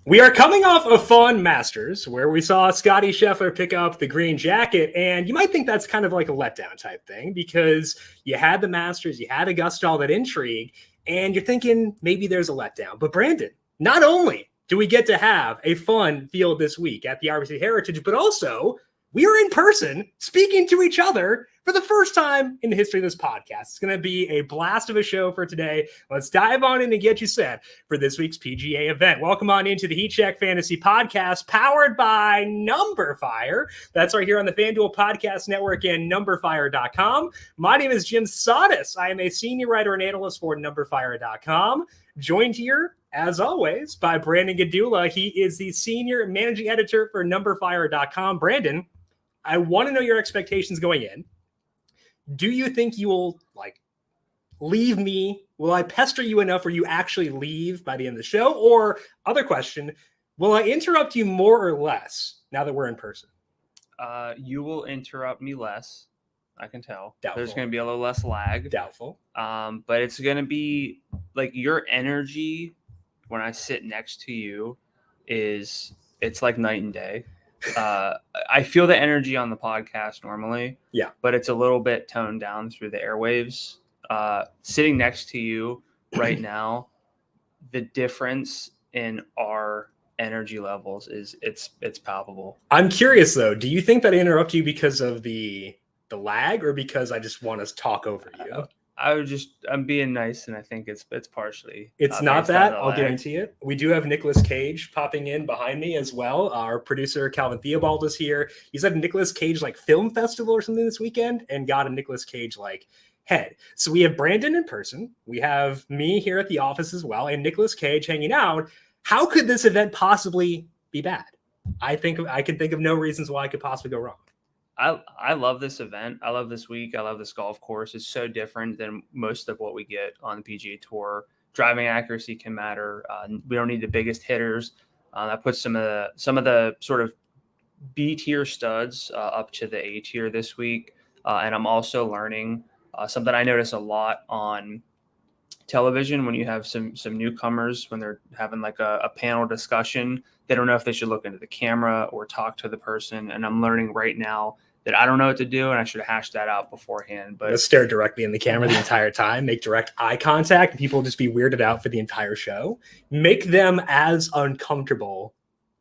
We are coming off a fun Masters where we saw Scotty Scheffler pick up the green jacket, and you might think that's kind of like a letdown type thing because you had the Masters, you had Augusta, all that intrigue, and you're thinking maybe there's a letdown. But Brandon, not only do we get to have a fun field this week at the RBC Heritage, but also we are in person speaking to each other for the first time in the history of this podcast. It's going to be a blast of a show for today. Let's dive on in and get you set for this week's PGA event. Welcome on into the Heat Check Fantasy Podcast, powered by numberFire. That's right here on the FanDuel Podcast Network and numberFire.com. My name is Jim Sotis. I am a senior writer and analyst for numberFire.com. Joined here, as always, by Brandon Gdula. He is the senior managing editor for numberFire.com. Brandon, I want to know your expectations going in. Do you think you will leave me? Will I pester you enough where you actually leave by the end of the show? Or other question, will I interrupt you more or less now that we're in person? You will interrupt me less. I can tell. Doubtful. There's going to be a little less lag. Doubtful. But it's going to be like your energy when I sit next to you it's like night and day. I feel the energy on the podcast normally. Yeah. But it's a little bit toned down through the airwaves. Sitting next to you right now, the difference in our energy levels it's palpable. I'm curious though. Do you think that I interrupt you because of the lag or because I just want to talk over you? I'm being nice, and I think it's partially. It's not that. I'll guarantee it. We do have Nicolas Cage popping in behind me as well. Our producer Calvin Theobald is here. He's at a Nicolas Cage film festival or something this weekend, and got a Nicolas Cage head. So we have Brandon in person. We have me here at the office as well, and Nicolas Cage hanging out. How could this event possibly be bad? I can think of no reasons why it could possibly go wrong. I love this event. I love this week. I love this golf course. It's so different than most of what we get on the PGA Tour. Driving accuracy can matter. We don't need the biggest hitters. That puts some of the sort of B tier studs up to the A tier this week. And I'm also learning something I notice a lot on television when you have some newcomers when they're having a panel discussion. They don't know if they should look into the camera or talk to the person. And I'm learning right now that I don't know what to do, and I should have hashed that out beforehand. But let's stare directly in the camera the entire time, make direct eye contact, and people will just be weirded out for the entire show. Make them as uncomfortable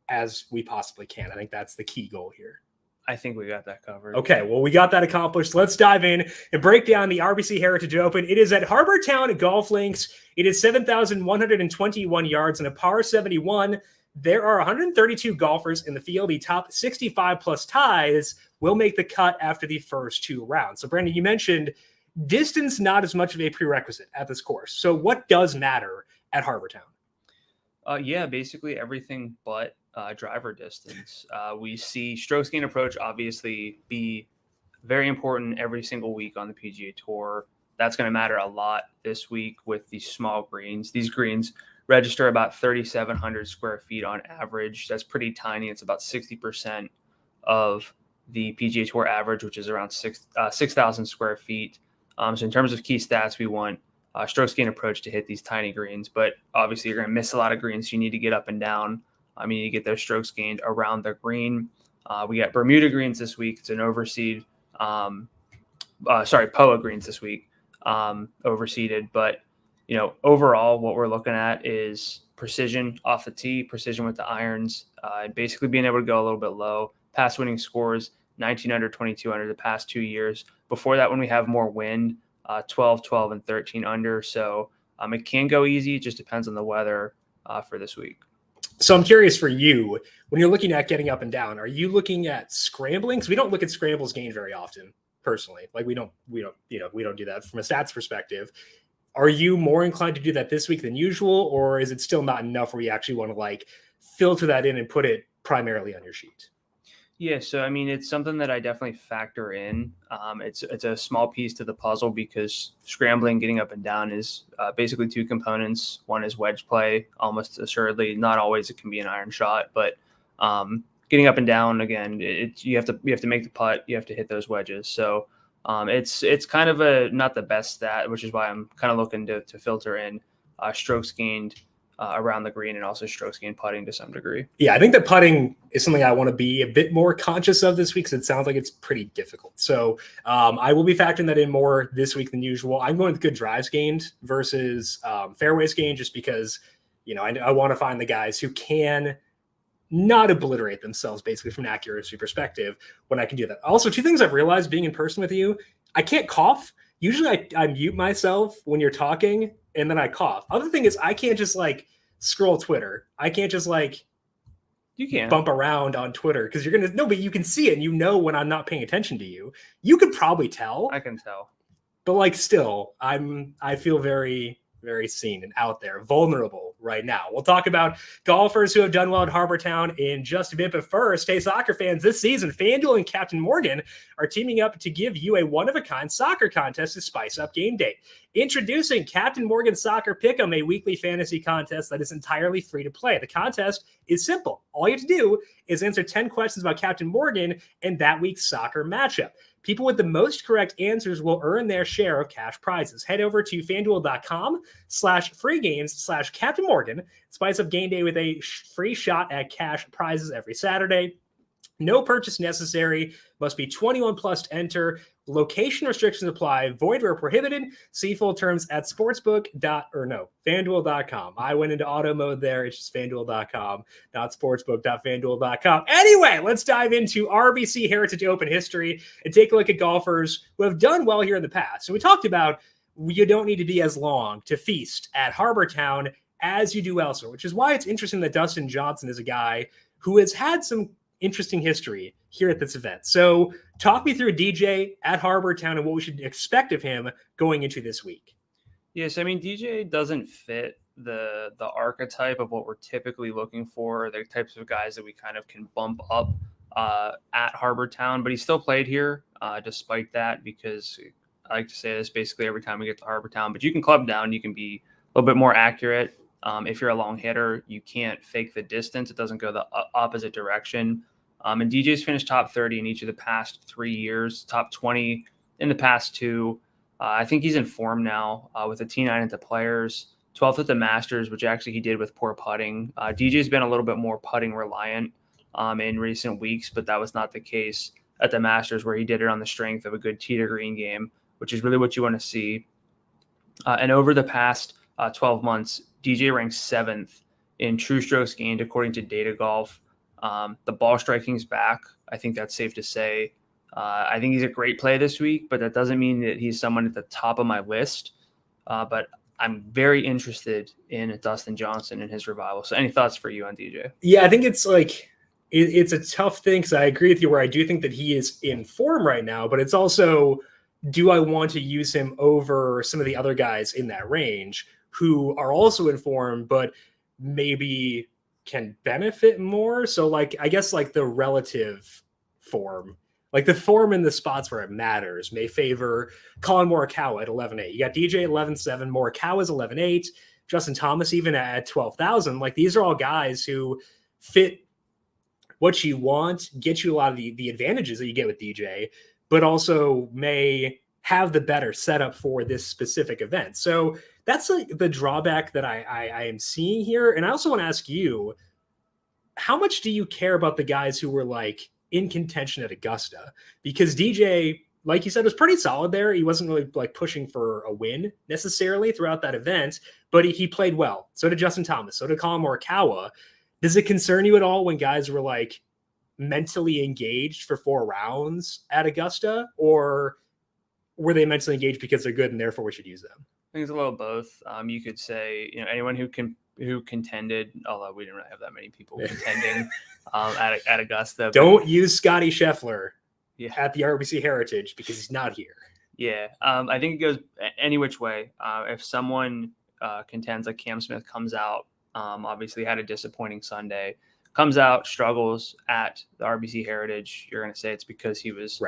as we possibly can. I think that's the key goal here. I think we got that covered. Okay, well, we got that accomplished. Let's dive in and break down the RBC Heritage Open. It is at Harbour Town Golf Links. It is 7,121 yards and a par 71. There are 132 golfers in the field. The top 65 plus ties will make the cut after the first two rounds. So, Brandon, you mentioned distance not as much of a prerequisite at this course. So what does matter at Harbour Town? Yeah, basically everything but driver distance. We see strokes gain approach obviously be very important every single week on the PGA Tour. That's going to matter a lot this week with these small greens. These greens register about 3,700 square feet on average. That's pretty tiny. It's about 60% of the PGA Tour average, which is around 6,000 square feet. So in terms of key stats, we want strokes gain approach to hit these tiny greens, but obviously you're going to miss a lot of greens. So you need to get up and down. You need to get those strokes gained around the green. We got Bermuda greens this week. It's an overseed. POA greens this week, overseeded. But, overall what we're looking at is precision off the tee, precision with the irons, and basically being able to go a little bit low. Past winning scores, 19 under, 22 under the past 2 years. Before that, when we have more wind, 12, and 13 under. So it can go easy. It just depends on the weather for this week. So I'm curious for you, when you're looking at getting up and down, are you looking at scrambling? Because we don't look at scrambles gained very often, personally. We don't do that from a stats perspective. Are you more inclined to do that this week than usual, or is it still not enough where you actually want to filter that in and put it primarily on your sheet? Yeah, so it's something that I definitely factor in. It's a small piece to the puzzle because scrambling, getting up and down is basically two components. One is wedge play, almost assuredly. Not always it can be an iron shot, but getting up and down again, you have to make the putt, you have to hit those wedges. So it's kind of not the best stat, which is why I'm kind of looking to filter in strokes gained around the green and also strokes gained putting to some degree. Yeah, I think that putting is something I want to be a bit more conscious of this week because it sounds like it's pretty difficult. So I will be factoring that in more this week than usual. I'm going with good drives gained versus fairways gained just because, I want to find the guys who can not obliterate themselves basically from an accuracy perspective when I can do that. Also, two things I've realized being in person with you, I can't cough. Usually I mute myself when you're talking and then I cough. Other thing is I can't just scroll Twitter. I can't just you can bump around on Twitter because you're gonna but you can see it and when I'm not paying attention to you. You could probably tell. I can tell. But still, I feel very, very seen and out there, vulnerable right now. We'll talk about golfers who have done well at Harbour Town in just a bit. But first, hey, soccer fans, this season, FanDuel and Captain Morgan are teaming up to give you a one-of-a-kind soccer contest to spice up game day. Introducing Captain Morgan Soccer Pick'em, a weekly fantasy contest that is entirely free to play. The contest is simple. All you have to do is answer 10 questions about Captain Morgan and that week's soccer matchup. People with the most correct answers will earn their share of cash prizes. Head over to fanduel.com/freegames/Captain Morgan. Spice up game day with a free shot at cash prizes every Saturday. No purchase necessary. Must be 21 plus to enter. Location restrictions apply. Void where prohibited. See full terms at FanDuel.com. I went into auto mode there. It's just FanDuel.com, not sportsbook.fanduel.com. Anyway, let's dive into RBC Heritage Open history and take a look at golfers who have done well here in the past. So we talked about you don't need to be as long to feast at Harbour Town as you do elsewhere, which is why it's interesting that Dustin Johnson is a guy who has had some interesting history here at this event. So talk me through DJ at Harbour Town and what we should expect of him going into this week. Yes, I mean, DJ doesn't fit the archetype of what we're typically looking for, the types of guys that we kind of can bump up at Harbour Town, but he still played here despite that, because I like to say this basically every time we get to Harbour Town, but you can club down, you can be a little bit more accurate. If you're a long hitter, you can't fake the distance. It doesn't go the opposite direction. And DJ's finished top 30 in each of the past 3 years, top 20 in the past 2. I think he's in form now with a T9 at the Players, 12th at the Masters, which actually he did with poor putting. DJ's been a little bit more putting reliant in recent weeks, but that was not the case at the Masters, where he did it on the strength of a good tee to green game, which is really what you want to see. And over the past 12 months, DJ ranks 7th in true strokes gained according to Data Golf. The ball striking's back. I think that's safe to say. I think he's a great play this week, but that doesn't mean that he's someone at the top of my list. But I'm very interested in Dustin Johnson and his revival. So any thoughts for you on DJ? Yeah, I think it's it's a tough thing because I agree with you where I do think that he is in form right now, but it's also, do I want to use him over some of the other guys in that range who are also in form, but maybe can benefit more? So I guess the relative form, the form in the spots where it matters may favor Colin Morikawa at 11.8. You got DJ at 11.7, Morikawa is 11.8, Justin Thomas even at 12,000. These are all guys who fit what you want, get you a lot of the advantages that you get with DJ, but also may have the better setup for this specific event. So that's the drawback that I am seeing here. And I also want to ask you, how much do you care about the guys who were in contention at Augusta? Because DJ, like you said, was pretty solid there. He wasn't really pushing for a win necessarily throughout that event, but he played well. So did Justin Thomas. So did Colin Morikawa. Does it concern you at all when guys were mentally engaged for 4 rounds at Augusta, or were they mentally engaged because they're good and therefore we should use them? I think it's a little both. You could say, anyone who contended, although we didn't really have that many people contending at Augusta. Don't use Scotty Scheffler at the RBC Heritage because he's not here. Yeah, I think it goes any which way. If someone contends, like Cam Smith comes out, obviously had a disappointing Sunday, comes out, struggles at the RBC Heritage, you're going to say it's because he was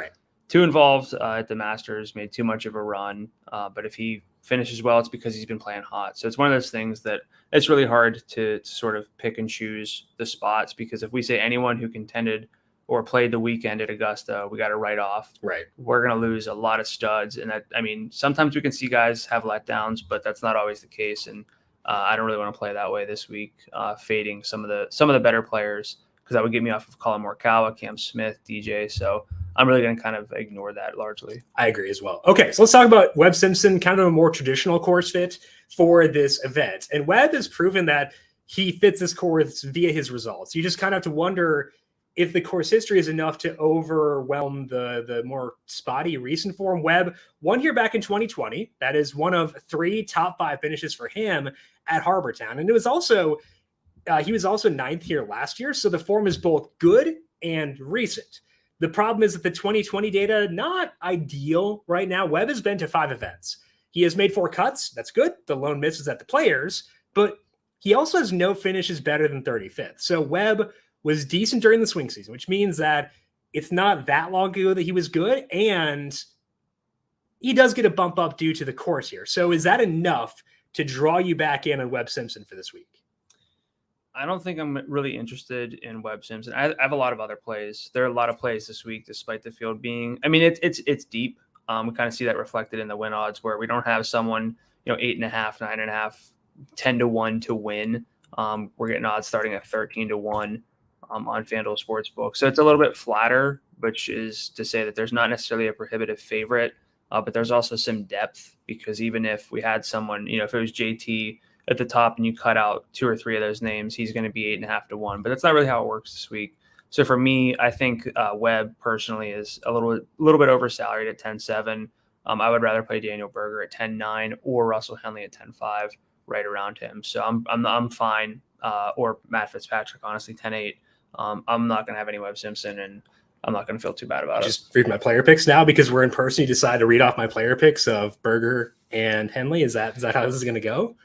too involved at the Masters, made too much of a run. But if he finishes well, it's because he's been playing hot. So it's one of those things that it's really hard to sort of pick and choose the spots, because if we say anyone who contended or played the weekend at Augusta, we got to write off. Right. We're going to lose a lot of studs. And sometimes we can see guys have letdowns, but that's not always the case. And I don't really want to play that way this week, fading some of the better players, because that would get me off of Colin Morikawa, Cam Smith, DJ. So I'm really going to kind of ignore that largely. I agree as well. Okay, so let's talk about Webb Simpson, kind of a more traditional course fit for this event. And Webb has proven that he fits this course via his results. You just kind of have to wonder if the course history is enough to overwhelm the more spotty recent form. Webb won here back in 2020. That is one of 3 top 5 finishes for him at Harbour Town. And it was also he was also 9th here last year. So the form is both good and recent. The problem is that the 2020 data, not ideal right now. Webb has been to 5 events. He has made 4 cuts. That's good. The lone miss is at the Players, but he also has no finishes better than 35th. So Webb was decent during the swing season, which means that it's not that long ago that he was good, and he does get a bump up due to the course here. So is that enough to draw you back in on Webb Simpson for this week? I don't think I'm really interested in Webb Simpson. I have a lot of other plays. There are a lot of plays this week, despite the field being. I mean, it's deep. We kind of see that reflected in the win odds, where we don't have someone 8.5, 9.5, 10-1 to win. We're getting odds starting at 13-1 on FanDuel Sportsbook. So it's a little bit flatter, which is to say that there's not necessarily a prohibitive favorite, but there's also some depth, because even if we had someone, if it was JT at the top and you cut out 2 or 3 of those names, he's going to be 8.5 to 1. But that's not really how it works this week. So for me, I think Webb personally is a little bit oversalaried at 10.7. I would rather play Daniel Berger at 10.9 or Russell Henley at 10.5, right around him. So I'm fine. Or Matt Fitzpatrick, honestly, 10.8. I'm not going to have any Webb Simpson, and I'm not going to feel too bad about it. Just read my player picks now, because we're in person. You decide to read off my player picks of Berger and Henley. Is that how this is going to go?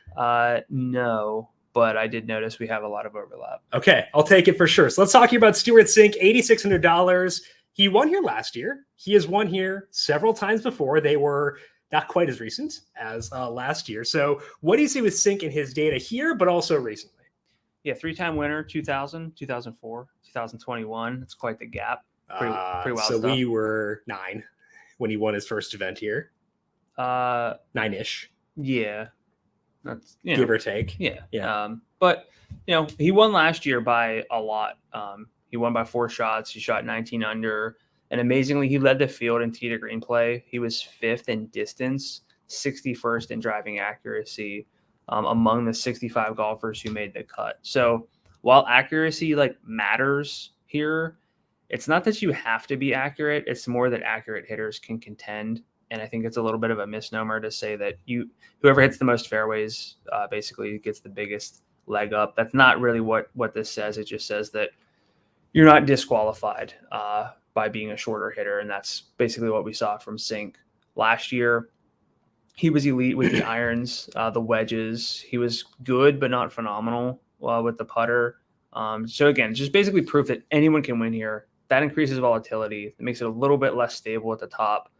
No, but I did notice we have a lot of overlap. Okay, I'll take it for sure. So let's talk about Stuart Sink, $8,600. He won here last year. He has won here several times before. They were not quite as recent as last year. So what do you see with Sink in his data here, but also recently? Yeah, 3-time winner, 2000, 2004, 2021. It's quite the gap. Pretty wild so stuff. We were 9 when he won his first event here. 9-ish. Yeah. That's give or take. Yeah. But he won last year by a lot. He won by 4 shots. He shot 19 under, and amazingly, he led the field in tee to green play. He was 5th in distance, 61st in driving accuracy, among the 65 golfers who made the cut. So while accuracy matters here, it's not that you have to be accurate. It's more that accurate hitters can contend. And I think it's a little bit of a misnomer to say that whoever hits the most fairways basically gets the biggest leg up. That's not really what this says. It just says that you're not disqualified by being a shorter hitter. And that's basically what we saw from Sink last year. He was elite with the irons, the wedges. He was good, but not phenomenal with the putter. So again, just basically proof that anyone can win here. That increases volatility. It makes it a little bit less stable at the top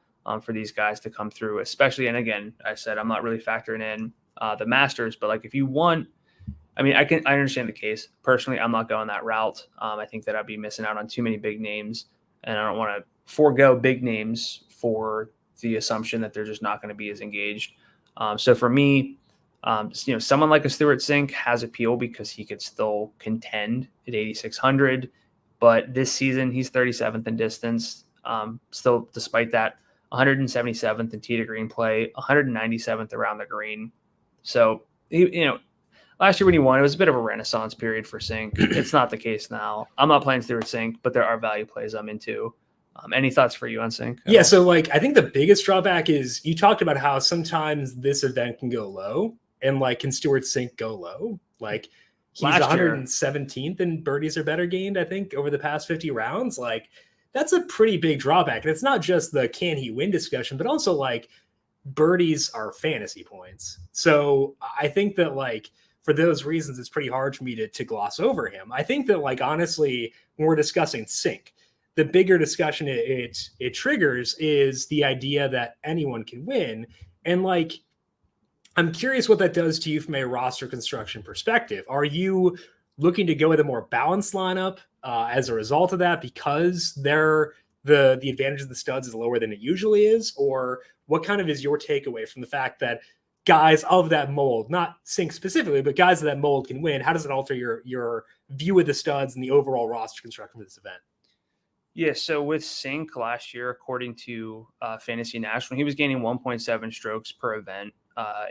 for these guys to come through, especially. And again, I said, I'm not really factoring in the Masters, but if you want, I understand the case. Personally, I'm not going that route. I think that I'd be missing out on too many big names, and I don't want to forego big names for the assumption that they're just not going to be as engaged. So for me, someone like a Stuart Sink has appeal because he could still contend at 8,600, but this season he's 37th in distance. Still, despite that, 177th in tee to green play, 197th around the green. So last year when he won, it was a bit of a renaissance period for Sink. It's not the case now. I'm not playing Stuart Sink, but there are value plays I'm into. Any thoughts for you on Sink? Yeah, so I think the biggest drawback is you talked about how sometimes this event can go low, and can Stuart Sink go low? He's 117th in birdies or better gained, I think, over the past 50 rounds. That's a pretty big drawback. And it's not just the can he win discussion, but also birdies are fantasy points. So I think that for those reasons, it's pretty hard for me to gloss over him. I think that honestly, when we're discussing Sink, the bigger discussion it triggers is the idea that anyone can win. And I'm curious what that does to you from a roster construction perspective. Are you looking to go with a more balanced lineup as a result of that, because the advantage of the studs is lower than it usually is? Or what kind of is your takeaway from the fact that guys of that mold, not Sink specifically, but guys of that mold can win, how does it alter your view of the studs and the overall roster construction for this event? Yeah, so with Sink last year, according to Fantasy National, he was gaining 1.7 strokes per event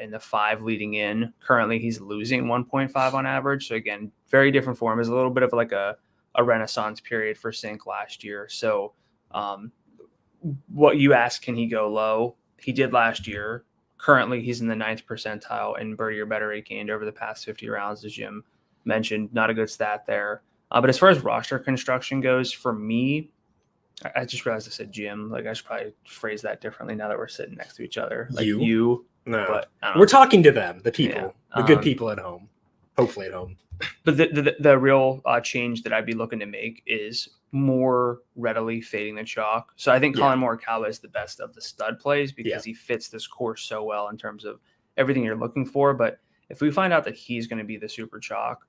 in the 5 leading in. Currently, he's losing 1.5 on average. So again, very different form. Is a little bit of like a renaissance period for Sink last year. So what you asked, can he go low? He did last year. Currently, he's in the 9th percentile in birdie or better rate gained over the past 50 rounds, as Jim mentioned. Not a good stat there. But as far as roster construction goes, for me, I just realized I said Jim. Like, I should probably phrase that differently now that we're sitting next to each other. Like you. No. But we're talking to them, the people, the good people at home, hopefully at home. But the real change that I'd be looking to make is more readily fading the chalk. So I think Colin Morikawa is the best of the stud plays because he fits this course so well in terms of everything you're looking for. But if we find out that he's going to be the super chalk,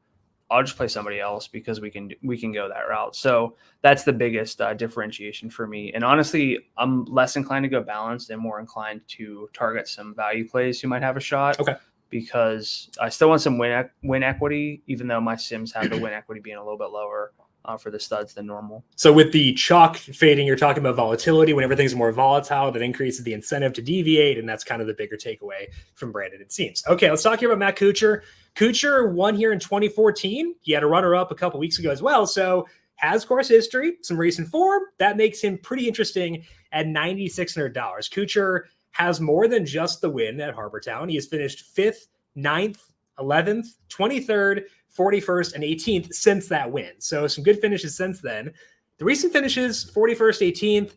I'll just play somebody else because we can go that route. So that's the biggest differentiation for me. And honestly, I'm less inclined to go balanced and more inclined to target some value plays who might have a shot. Okay. Because I still want some win equity, even though my sims have the win equity being a little bit lower for the studs than normal. So with the chalk fading, you're talking about volatility. When everything's more volatile, that increases the incentive to deviate, and that's kind of the bigger takeaway from Brandon, it seems. Okay, let's talk here about Matt Kuchar. Kuchar won here in 2014. He had a runner-up a couple weeks ago as well, so has course history, some recent form. That makes him pretty interesting at $9,600. Kuchar has more than just the win at Harbour Town. He has finished 5th, 9th, 11th, 23rd, 41st, and 18th since that win. So some good finishes since then. The recent finishes, 41st, 18th,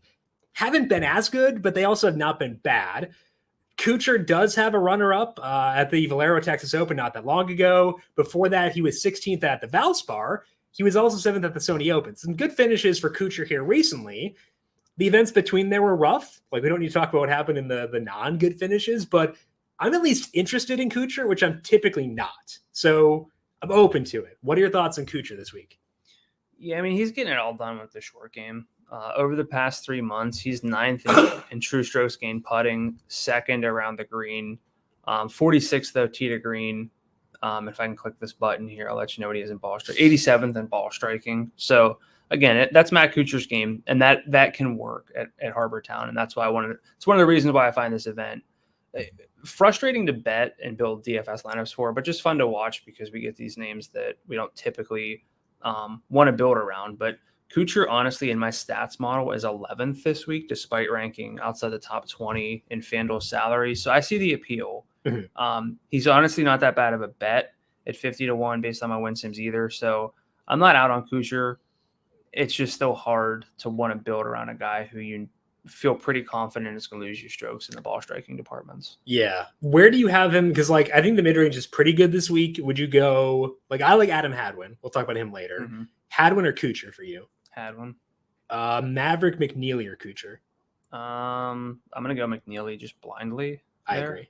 haven't been as good, but they also have not been bad. Kuchar does have a runner-up at the Valero Texas Open not that long ago. Before that, he was 16th at the Valspar. He was also 7th at the Sony Open. Some good finishes for Kuchar here recently. The events between there were rough. Like, we don't need to talk about what happened in the non-good finishes, but I'm at least interested in Kuchar, which I'm typically not. So I'm open to it. What are your thoughts on Kuchar this week? Yeah, I mean, he's getting it all done with the short game. Over the past 3 months, he's 9th in true strokes gained putting, 2nd around the green, 46th, though, tee to green. If I can click this button here, I'll let you know what he is in ball striking. 87th in ball striking. So, again, that's Matt Kuchar's game, and that can work at Harbour Town, and that's why it's one of the reasons why I find this event frustrating to bet and build DFS lineups for, but just fun to watch because we get these names that we don't typically want to build around. But Kuchar, honestly, in my stats model is 11th this week, despite ranking outside the top 20 in FanDuel salary. So I see the appeal. Mm-hmm. He's honestly not that bad of a bet at 50-1 based on my win sims either. So I'm not out on Kuchar. It's just still hard to want to build around a guy who you feel pretty confident is going to lose you strokes in the ball striking departments. Yeah. Where do you have him? Because, like, I think the mid-range is pretty good this week. Would you go, like, I like Adam Hadwin. We'll talk about him later. Mm-hmm. Hadwin or Kuchar for you? Hadwin. Maverick, McNeely, or Kuchar? I'm going to go McNeely just blindly. I agree.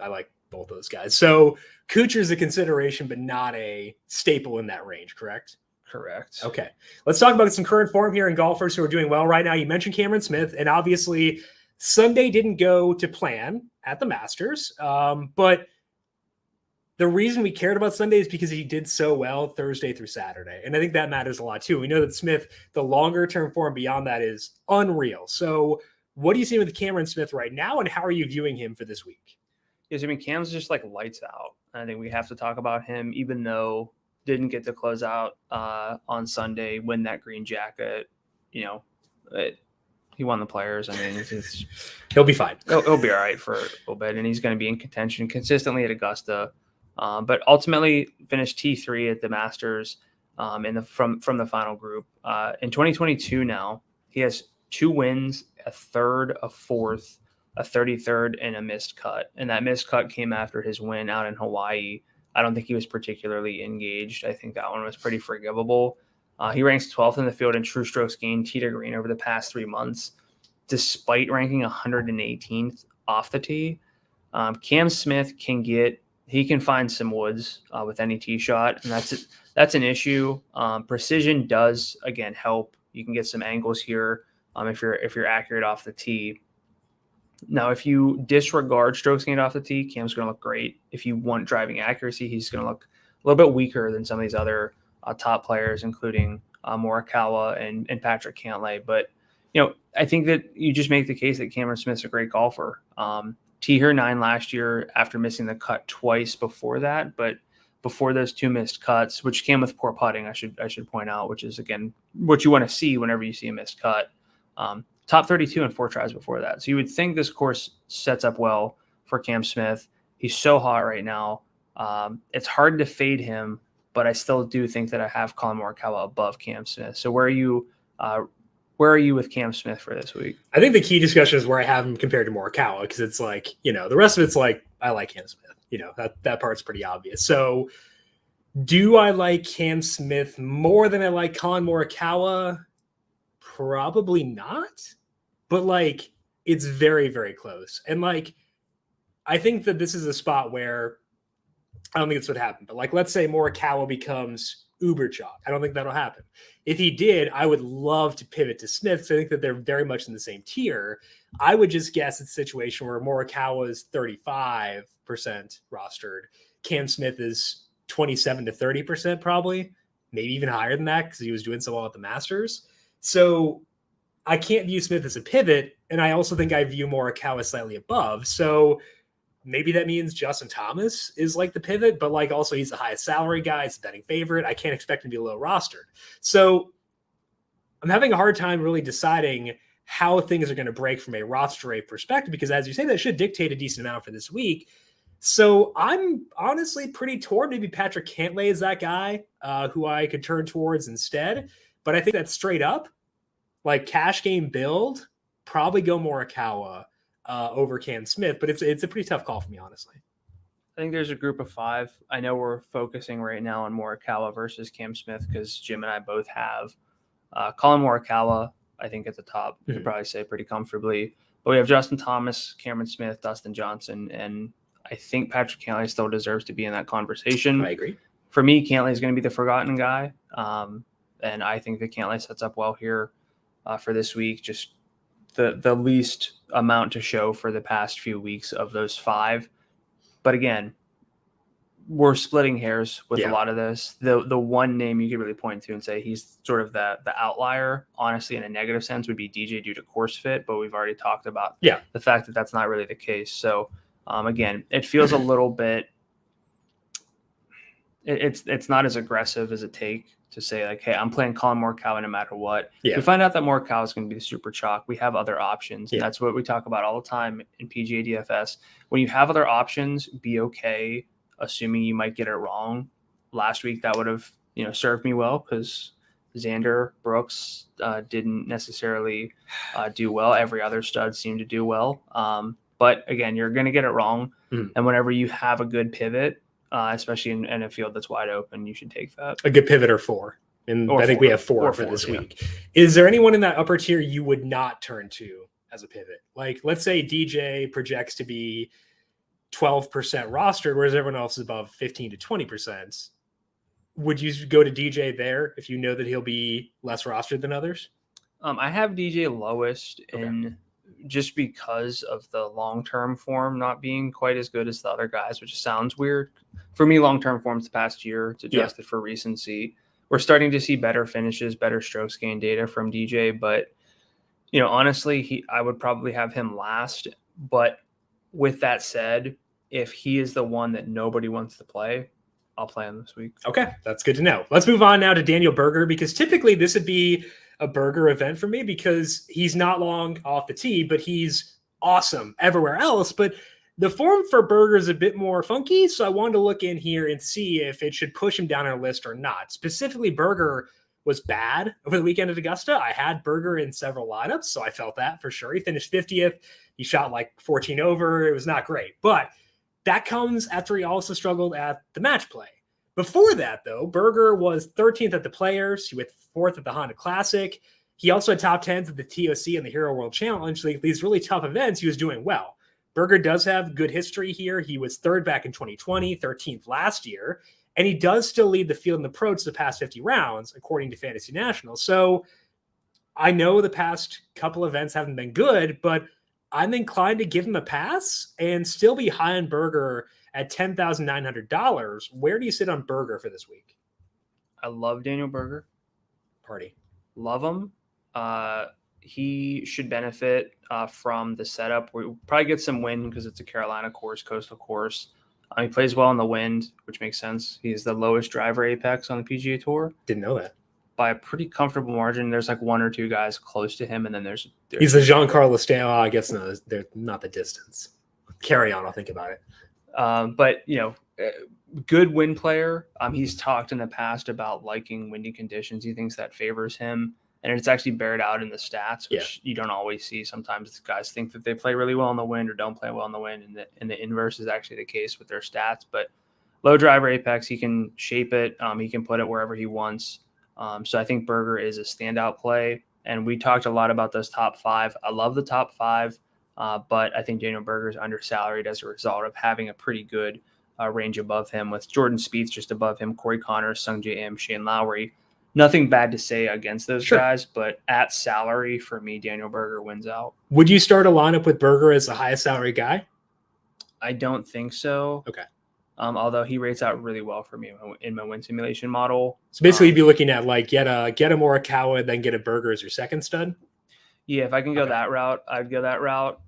I like both those guys. So Kuchar is a consideration, but not a staple in that range, correct? Correct. Okay. Let's talk about some current form here in golfers who are doing well right now. You mentioned Cameron Smith, and obviously Sunday didn't go to plan at the Masters. But the reason we cared about Sunday is because he did so well Thursday through Saturday. And I think that matters a lot too. We know that Smith, the longer term form beyond that is unreal. So what do you see with Cameron Smith right now, and how are you viewing him for this week? Yes, I mean, Cam's just like lights out. I think we have to talk about him, even though didn't get to close out on Sunday, win that green jacket. You know, he won the Players. I mean, he'll be fine. He'll be all right for a little bit, and he's going to be in contention consistently at Augusta. But ultimately finished T3 at the Masters from the final group. In 2022 now, he has 2 wins, a 3rd, a 4th, a 33rd, and a missed cut. And that missed cut came after his win out in Hawaii. I don't think he was particularly engaged. I think that one was pretty forgivable. He ranks 12th in the field in true strokes gained tee to green over the past 3 months, despite ranking 118th off the tee. Cam Smith can find some woods with any tee shot, and that's an issue. Precision does again help. You can get some angles here if you're accurate off the tee. Now, if you disregard strokes gained off the tee, Cam's going to look great. If you want driving accuracy, he's going to look a little bit weaker than some of these other top players, including Morikawa and Patrick Cantlay. But, I think that you just make the case that Cameron Smith's a great golfer. Tee here 9 last year after missing the cut twice before that, but before those 2 missed cuts, which came with poor putting, I should point out, which is, again, what you want to see whenever you see a missed cut. Top 32 in 4 tries before that. So you would think this course sets up well for Cam Smith. He's so hot right now. It's hard to fade him, but I still do think that I have Collin Morikawa above Cam Smith. So where are you with Cam Smith for this week? I think the key discussion is where I have him compared to Morikawa, because it's like, the rest of it's like, I like Cam Smith. That part's pretty obvious. So do I like Cam Smith more than I like Collin Morikawa? Probably not. But it's very, very close. And I think that this is a spot where I don't think it's what happened. But let's say Morikawa becomes uber chalk. I don't think that'll happen. If he did, I would love to pivot to Smith. So I think that they're very much in the same tier. I would just guess it's a situation where Morikawa is 35% rostered. Cam Smith is 27 to 30% probably, maybe even higher than that because he was doing so well at the Masters. So I can't view Smith as a pivot, and I also think I view Morikawa slightly above. So maybe that means Justin Thomas is the pivot, but also he's the highest salary guy. He's a betting favorite. I can't expect him to be low rostered. So I'm having a hard time really deciding how things are going to break from a roster rate perspective, because as you say, that should dictate a decent amount for this week. So I'm honestly pretty torn. Maybe Patrick Cantlay is that guy who I could turn towards instead. But I think that's straight up. Cash game build, probably go Morikawa over Cam Smith, but it's a pretty tough call for me, honestly. I think there's a group of 5. I know we're focusing right now on Morikawa versus Cam Smith because Jim and I both have Collin Morikawa, I think, at the top. You could probably say pretty comfortably. But we have Justin Thomas, Cameron Smith, Dustin Johnson, and I think Patrick Cantlay still deserves to be in that conversation. I agree. For me, Cantlay is going to be the forgotten guy, and I think that Cantlay sets up well here for this week. Just the least amount to show for the past few weeks of those 5. But again, we're splitting hairs with a lot of this. The one name you could really point to and say he's sort of the outlier, honestly, in a negative sense, would be DJ due to course fit. But we've already talked about the fact that that's not really the case. So again, it feels a little bit. It's not as aggressive as it take to say hey, I'm playing Collin Morikawa no matter what. Yeah. We find out that Morikawa is going to be the super chalk. We have other options. And that's what we talk about all the time in PGA DFS. When you have other options, be okay assuming you might get it wrong. Last week, that would have served me well because Xander Brooks didn't necessarily do well. Every other stud seemed to do well. But again, you're going to get it wrong. And whenever you have a good pivot, especially in a field that's wide open, you should take that. A good pivot or 4. And I think we have 4 for this week. Is there anyone in that upper tier you would not turn to as a pivot? Let's say DJ projects to be 12% rostered, whereas everyone else is above 15 to 20%. Would you go to DJ there if you know that he'll be less rostered than others? I have DJ lowest in just because of the long-term form not being quite as good as the other guys, which sounds weird. For me, long-term form's the past year. It's adjusted for recency. We're starting to see better finishes, better strokes gain data from DJ, but honestly, I would probably have him last. But with that said, if he is the one that nobody wants to play, I'll play him this week. Okay, that's good to know. Let's move on now to Daniel Berger, because typically this would be a Berger event for me because he's not long off the tee, but he's awesome everywhere else. But the form for Berger is a bit more funky, so I wanted to look in here and see if it should push him down our list or not. Specifically, Berger was bad over the weekend at Augusta. I had Berger in several lineups, so I felt that for sure. He finished 50th. He shot 14 over. It was not great, but that comes after he also struggled at the match play. Before that, though, Berger was 13th at the Players. He went 4th at the Honda Classic. He also had top 10s at the TOC and the Hero World Challenge. These really tough events, he was doing well. Berger does have good history here. He was 3rd back in 2020, 13th last year, and he does still lead the field in approach the past 50 rounds, according to Fantasy National. So I know the past couple events haven't been good, but I'm inclined to give him a pass and still be high on Berger at $10,900. Where do you sit on Berger for this week? I love Daniel Berger. Party. Love him. He should benefit from the setup. We'll probably get some wind because it's a Carolina course, coastal course. He plays well in the wind, which makes sense. He's the lowest driver apex on the PGA Tour. Didn't know that. By a pretty comfortable margin. There's like one or two guys close to him, and then there's he's the Giancarlo Stanley. I guess no, they're not the distance. Carry on. I'll think about it. But good wind player. He's talked in the past about liking windy conditions. He thinks that favors him, and it's actually bared out in the stats, which you don't always see. Sometimes guys think that they play really well in the wind or don't play well in the wind, and the inverse is actually the case with their stats. But low driver apex, he can shape it. He can put it wherever he wants. So I think Berger is a standout play. And we talked a lot about those top five. I love the top five, but I think Daniel Berger is undersalaried as a result of having a pretty good range above him, with Jordan Spieth just above him, Corey Connors, Sung J M, Shane Lowry. Nothing bad to say against those guys, but at salary, for me, Daniel Berger wins out. Would you start a lineup with Berger as the highest salary guy? I don't think so. Okay. Although he rates out really well for me in my win simulation model. So basically, you'd be looking at like get a Morikawa, then get a Berger as your second stud. Yeah, if I can go that route, I'd go that route.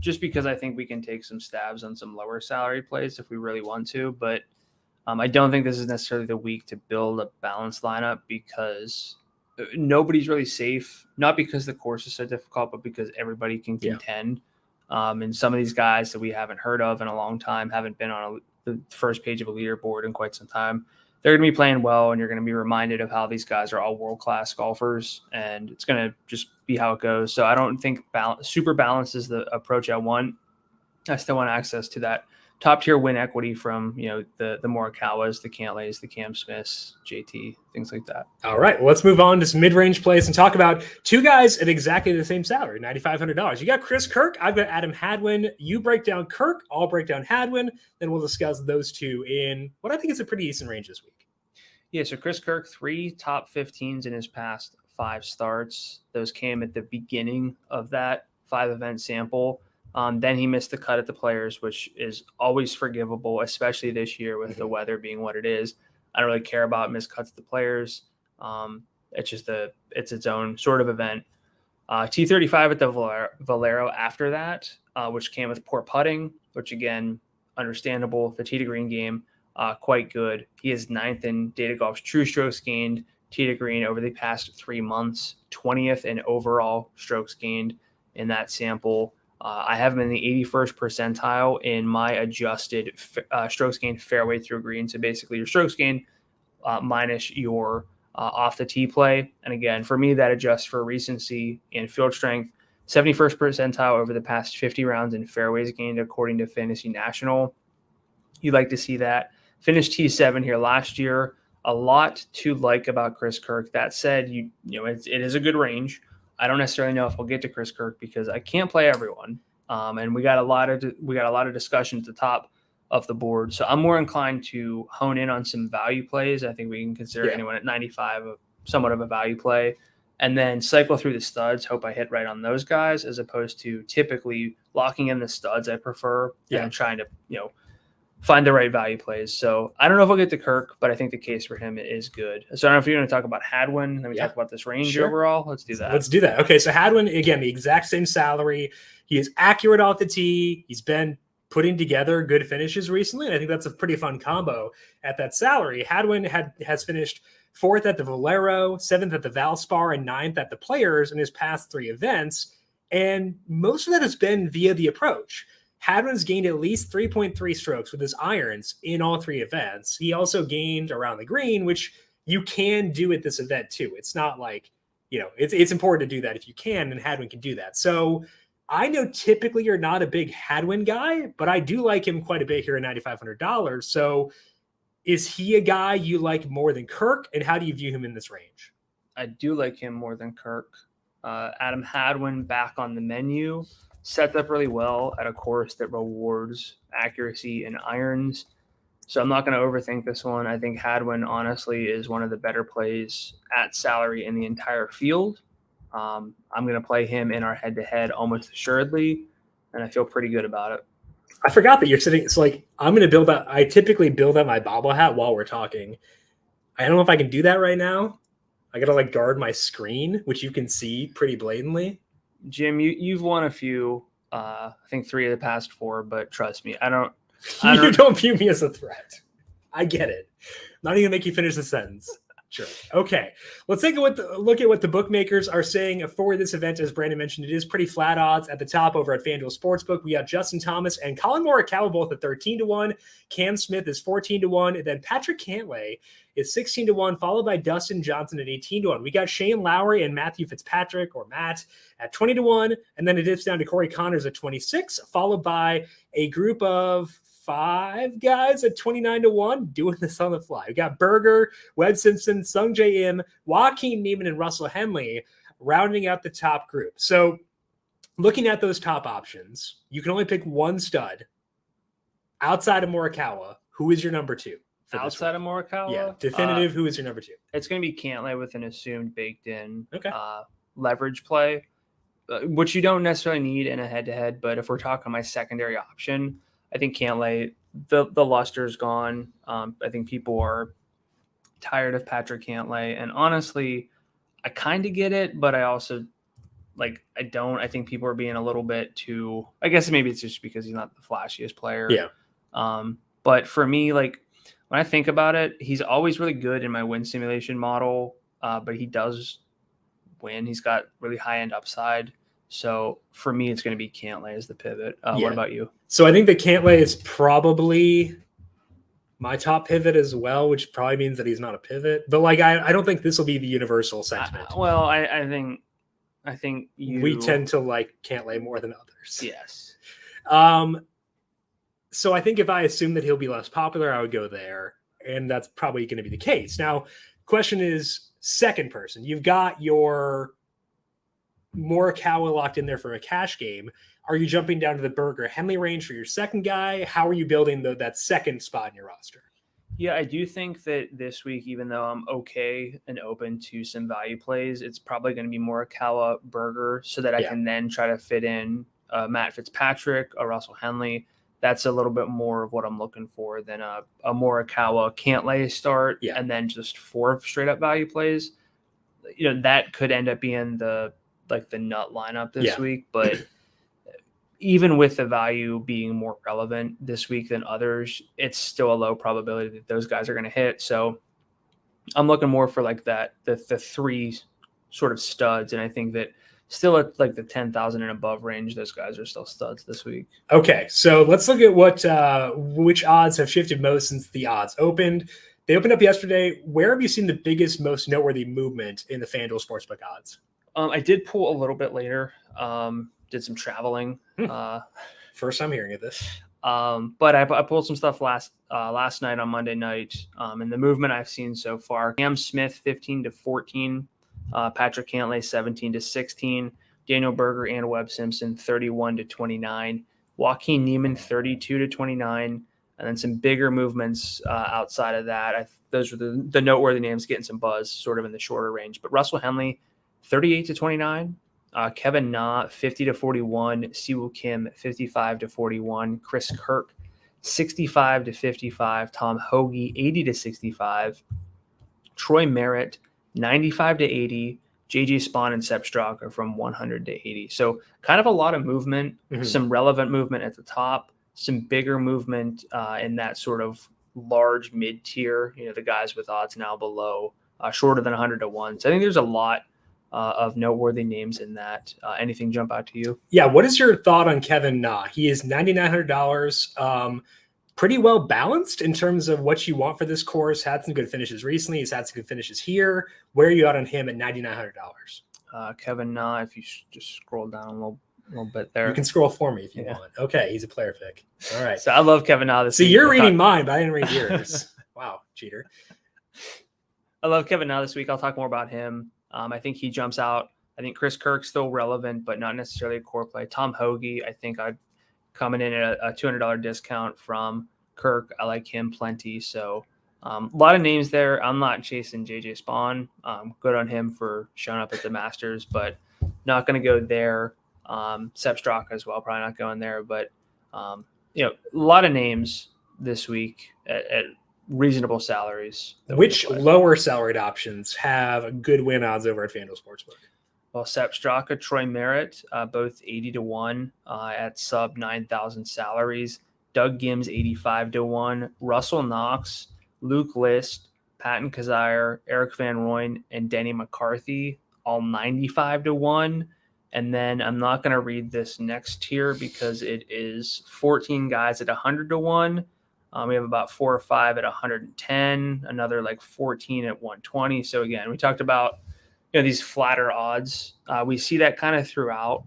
Just because I think we can take some stabs on some lower salary plays if we really want to. But I don't think this is necessarily the week to build a balanced lineup because nobody's really safe. Not because the course is so difficult, but because everybody can contend. And some of these guys that we haven't heard of in a long time, haven't been on the first page of a leaderboard in quite some time. They're going to be playing well, and you're going to be reminded of how these guys are all world-class golfers, and it's going to just be how it goes. So I don't think super balance is the approach I want. I still want access to that top-tier win equity from the Morikawas, the Cantlays, the Cam Smiths, JT, things like that. All right, well, let's move on to some mid-range plays and talk about two guys at exactly the same salary, $9,500. You got Chris Kirk. I've got Adam Hadwin. You break down Kirk. I'll break down Hadwin. Then we'll discuss those two in what I think is a pretty decent range this week. Yeah, so Chris Kirk, 3 top 15s in his past 5 starts. Those came at the beginning of that 5-event sample. Then he missed the cut at the Players, which is always forgivable, especially this year with the weather being what it is. I don't really care about missed cuts at the Players. It's just it's its own sort of event. T35 at the Valero after that, which came with poor putting, which again, understandable. The tee to green game, quite good. He is 9th in Data Golf's true strokes gained tee to green over the past 3 months, 20th in overall strokes gained in that sample. I have him in the 81st percentile in my adjusted strokes gained fairway through green. So basically your strokes gained minus your off the tee play. And again, for me, that adjusts for recency and field strength. 71st percentile over the past 50 rounds in fairways gained, according to Fantasy National. You'd like to see that. Finished T7 here last year. A lot to like about Chris Kirk. That said, it is a good range. I don't necessarily know if we'll get to Chris Kirk because I can't play everyone, and we got a lot of discussion at the top of the board. So I'm more inclined to hone in on some value plays. I think we can consider anyone at 95 somewhat of a value play, and then cycle through the studs. Hope I hit right on those guys as opposed to typically locking in the studs. I prefer and trying to find the right value plays. So I don't know if we'll get to Kirk, but I think the case for him is good. So I don't know if you're going to talk about Hadwin, and then we talk about this range overall. Let's do that. Let's do that. Okay, so Hadwin, again, the exact same salary. He is accurate off the tee. He's been putting together good finishes recently, and I think that's a pretty fun combo at that salary. Hadwin has finished 4th at the Valero, 7th at the Valspar, and 9th at the Players in his past 3 events, and most of that has been via the approach. Hadwin's gained at least 3.3 strokes with his irons in all 3 events. He also gained around the green, which you can do at this event too. It's not like, it's important to do that if you can, and Hadwin can do that. So I know typically you're not a big Hadwin guy, but I do like him quite a bit here at $9,500. So is he a guy you like more than Kirk, and how do you view him in this range? I do like him more than Kirk. Adam Hadwin back on the menu. Sets up really well at a course that rewards accuracy and irons. So I'm not going to overthink this one. I think Hadwin, honestly, is one of the better plays at salary in the entire field. I'm going to play him in our head-to-head almost assuredly. and I feel pretty good about it. I forgot that you're sitting. It's like I'm going to build out. I typically build out my bobble hat while we're talking. I don't know if I can do that right now. I got to like guard my screen, which you can see pretty blatantly. Jim, you've won a few. I think 3 of the past 4, but trust me, I don't. You don't view me as a threat. I get it. Not even make you finish the sentence. Sure. Okay. Let's take a look at what the bookmakers are saying for this event. As Brandon mentioned, it is pretty flat odds at the top over at FanDuel Sportsbook. We got Justin Thomas and Colin Morikawa both at 13-1. Cam Smith is 14-1. And then Patrick Cantlay is 16-1, followed by Dustin Johnson at 18-1. We got Shane Lowry and Matthew Fitzpatrick, or Matt, at 20-1. And then it dips down to Corey Connors at 26, followed by a group of 5 guys at 29-1, doing this on the fly. We got Berger, Webb Simpson, Sung J M, Joaquin Neiman, and Russell Henley rounding out the top group. So looking at those top options, you can only pick one stud outside of Morikawa. Who is your number 2? Outside of Morikawa? Yeah, definitive. Who is your number 2? It's going to be Cantlay with an assumed baked-in leverage play, which you don't necessarily need in a head-to-head. But if we're talking my secondary option, I think Cantlay, the luster's gone. I think people are tired of Patrick Cantlay. And honestly, I kind of get it, but I also, I don't. I think people are being a little bit too, I guess maybe it's just because he's not the flashiest player. Yeah. But for me, when I think about it, he's always really good in my win simulation model, but he does win. He's got really high-end upside. So for me, it's going to be Cantlay as the pivot. What about you? So I think that Cantlay is probably my top pivot as well, which probably means that he's not a pivot. But I don't think this will be the universal sentiment. I think we tend to like Cantlay more than others. Yes. So I think if I assume that he'll be less popular, I would go there, and that's probably going to be the case. Now, question is second person. You've got your Morikawa locked in there for a cash game. Are you jumping down to the Berger Henley range for your second guy? How are you building that second spot in your roster? Yeah, I do think that this week, even though I'm okay and open to some value plays, it's probably going to be Morikawa Berger so that I can then try to fit in Matt Fitzpatrick or Russell Henley. That's a little bit more of what I'm looking for than a Morikawa Cantlay start and then just 4 straight up value plays. That could end up being the nut lineup this week, but even with the value being more relevant this week than others, it's still a low probability that those guys are going to hit. So I'm looking more for the 3 sort of studs. And I think that still at the 10,000 and above range, those guys are still studs this week. Okay. So let's look at which odds have shifted most since the odds opened. They opened up yesterday. Where have you seen the biggest, most noteworthy movement in the FanDuel Sportsbook odds? I did pull a little bit later, did some traveling. First time hearing of this. But I pulled some stuff last night on Monday night. And the movement I've seen so far, Cam Smith, 15-14, Patrick Cantlay, 17-16, Daniel Berger and Webb Simpson, 31-29, Joaquin Neiman, 32-29, and then some bigger movements outside of that. Those are the noteworthy names getting some buzz sort of in the shorter range. But Russell Henley, 38-29, Kevin Na, 50-41, Siwoo Kim, 55-41, Chris Kirk, 65-55, Tom Hoge, 80-65, Troy Merritt, 95-80, JJ Spawn and Sepp Straka from 100-80. So kind of a lot of movement, some relevant movement at the top, some bigger movement in that sort of large mid-tier, the guys with odds now below, shorter than 100-1. So I think there's a lot of noteworthy names in that. Anything jump out to you? Yeah. What is your thought on Kevin Na? He is $9,900. Pretty well balanced in terms of what you want for this course. Had some good finishes recently. He's had some good finishes here. Where are you at on him at $9,900? Kevin Na, if you just scroll down a little bit there. You can scroll for me if you want. Okay, he's a player pick. All right. So I love Kevin Na this week. You're reading mine, but I didn't read yours. Wow, cheater. I love Kevin Na this week. I'll talk more about him. I think he jumps out. I think Chris Kirk's still relevant, but not necessarily a core play. Tom Hoge, I think I'd coming in at a $200 discount from Kirk. I like him plenty. So a lot of names there. I'm not chasing JJ Spawn. Good on him for showing up at the Masters, but not going to go there. Sepp Straka as well, probably not going there, but a lot of names this week at reasonable salaries. Which lower salaried options have good win odds over at FanDuel Sportsbook? Well, Sepp Straka, Troy Merritt, both 80-1 at sub 9,000 salaries. Doug Gims 85-1. Russell Knox, Luke List, Patton Kizzire, Eric Van Rooyen, and Denny McCarthy, all 95-1. And then I'm not going to read this next tier because it is 14 guys at 100-1. We have about 4 or 5 at 110, another like 14 at 120. So again, we talked about these flatter odds. We see that kind of throughout.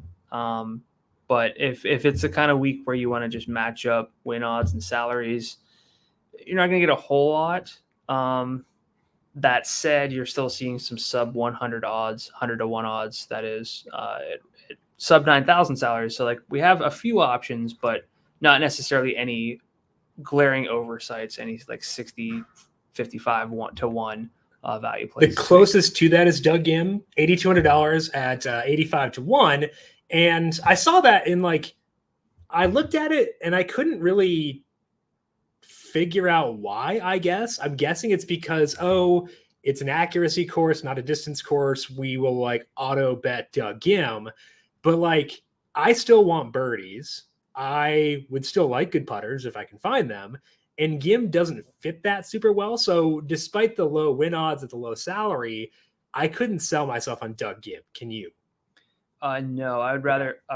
But if it's the kind of week where you want to just match up win odds and salaries, you're not going to get a whole lot. That said, you're still seeing some sub 100 odds, 100-1 odds. That is at sub 9,000 salaries. So like we have a few options, but not necessarily any glaring oversights, any like 60, 55, 1-1 value plays. The closest to that is Doug Gim, $8,200 at 85-1. And I saw that I looked at it and I couldn't really figure out why, I guess. I'm guessing it's because, it's an accuracy course, not a distance course. We will auto bet Doug Gim. But I still want birdies. I would still like good putters if I can find them. And Gim doesn't fit that super well. So despite the low win odds at the low salary, I couldn't sell myself on Doug Gim. Can you? No, I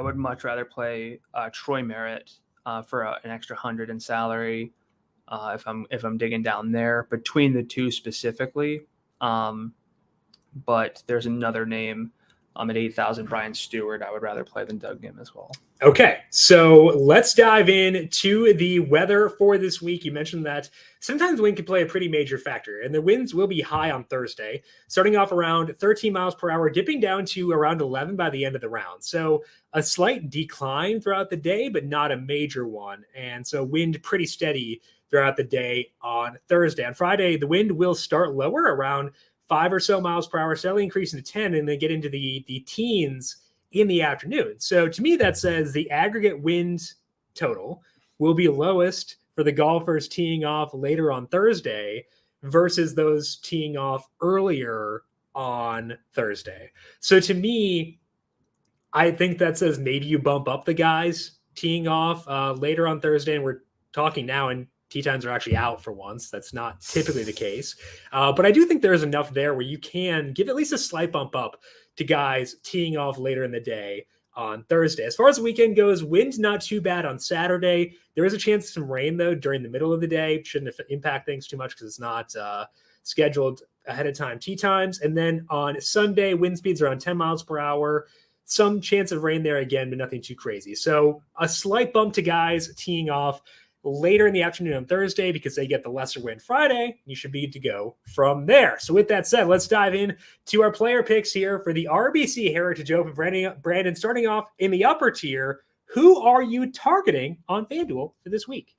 would much rather play Troy Merritt for an extra 100 in salary if I'm digging down there between the two specifically. But there's another name at 8,000, Brian Stewart. I would rather play than Doug Gim as well. Okay, so let's dive in to the weather for this week. You mentioned that sometimes wind can play a pretty major factor, and the winds will be high on Thursday, starting off around 13 miles per hour, dipping down to around 11 by the end of the round. So a slight decline throughout the day, but not a major one. And so wind pretty steady throughout the day on Thursday. On Friday, the wind will start lower around 5 or so miles per hour, steadily increasing to 10, and then get into the teens in the afternoon. So to me, that says the aggregate wind total will be lowest for the golfers teeing off later on Thursday versus those teeing off earlier on Thursday. So to me, I think that says maybe you bump up the guys teeing off later on Thursday. And we're talking now, and tee times are actually out for once. That's not typically the case. But I do think there's enough there where you can give at least a slight bump up to guys teeing off later in the day on Thursday. As far as the weekend goes, wind's not too bad on Saturday. There is a chance of some rain, though, during the middle of the day. Shouldn't impact things too much because it's not scheduled ahead of time tee times. And then on Sunday, wind speeds around 10 miles per hour. Some chance of rain there again, but nothing too crazy. So a slight bump to guys teeing off later in the afternoon on Thursday because they get the lesser wind Friday. You should be good to go from there. So with that said, let's dive in to our player picks here for the RBC Heritage Open. Brandon, starting off in the upper tier, who are you targeting on FanDuel for this week?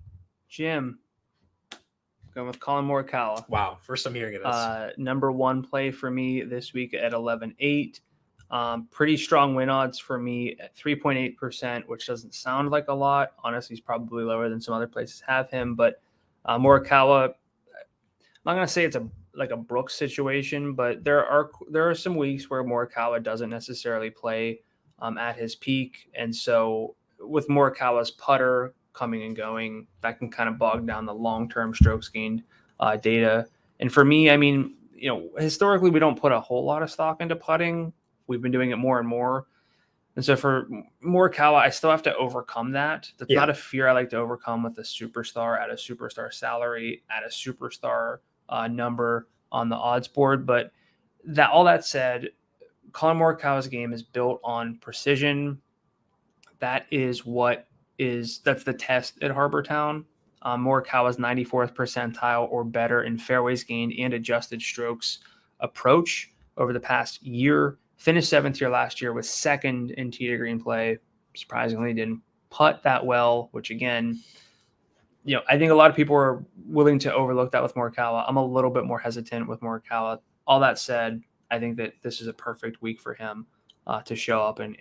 Jim, going with Colin Morikawa. Wow, first I'm hearing of this. Number one play for me this week at 11.8. Pretty strong win odds for me at 3.8%, which doesn't sound like a lot. Honestly, he's probably lower than some other places have him. But Morikawa, I'm not going to say it's a Brooks situation, but there are some weeks where Morikawa doesn't necessarily play at his peak. And so with Morikawa's putter coming and going, that can kind of bog down the long-term strokes gained data. And for me, I mean, historically, we don't put a whole lot of stock into putting. We've been doing it more and more. And so for Morikawa, I still have to overcome that. That's not a fear I like to overcome with a superstar at a superstar salary, at a superstar number on the odds board. But all that said, Colin Morikawa's game is built on precision. That's the test at Harbour Town. Morikawa's 94th percentile or better in fairways gained and adjusted strokes approach over the past year. Finished 7th here last year, was second in tee to green play. Surprisingly, didn't putt that well, which again, I think a lot of people are willing to overlook that with Morikawa. I'm a little bit more hesitant with Morikawa. All that said, I think that this is a perfect week for him to show up and